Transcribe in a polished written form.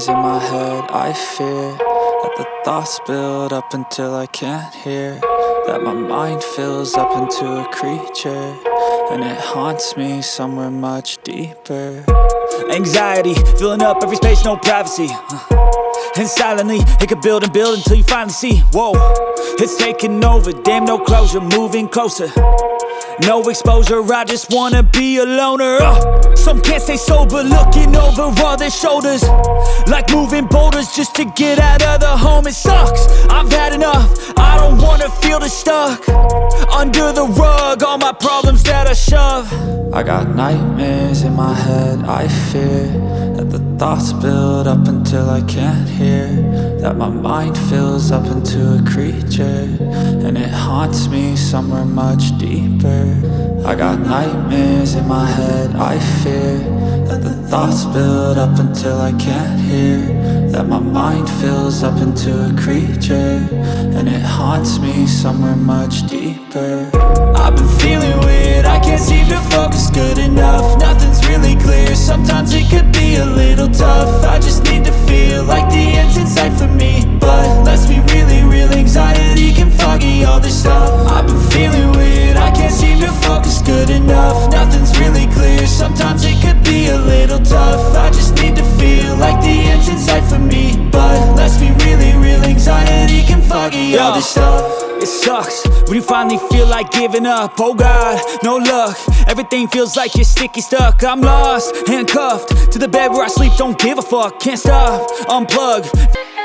nightmares in my head. I fear that the thoughts build up until I can't hear, that my mind fills up into a creature, and it haunts me somewhere much deeper. Anxiety, filling up every space, no privacy. And silently, it could build and build until you finally see, whoa, it's taking over, damn, no closure, moving closer. No exposure, I just wanna be a loner. Some can't stay sober, looking over all their shoulders, like moving boulders just to get out of the home. It sucks, I've had enough, I don't wanna feel the stuck under the rug, all my problems that I shove. I got nightmares in my head. I fear that the thoughts build up until I can't hear, that my mind fills up into a creature, and it haunts me somewhere much deeper. I got nightmares in my head. I fear that the thoughts build up until I can't hear, that my mind fills up into a creature, and it haunts me somewhere much deeper. I've been feeling weird, I can't seem to focus good enough. Nothing's really clear, sometimes it could be a little tough. I just need to feel like the end's in sight for me, but let's be really real, anxiety can foggy all this stuff. I've been feeling weird, I can't seem to focus good enough. Nothing's really clear, sometimes it could be a little tough. I just need to feel like the end's in sight for me, but let's be really real, anxiety can foggy all this stuff. It sucks when you finally feel like giving up. Oh God, no luck, everything feels like you're sticky stuck. I'm lost, handcuffed to the bed where I sleep, don't give a fuck. Can't stop, unplug.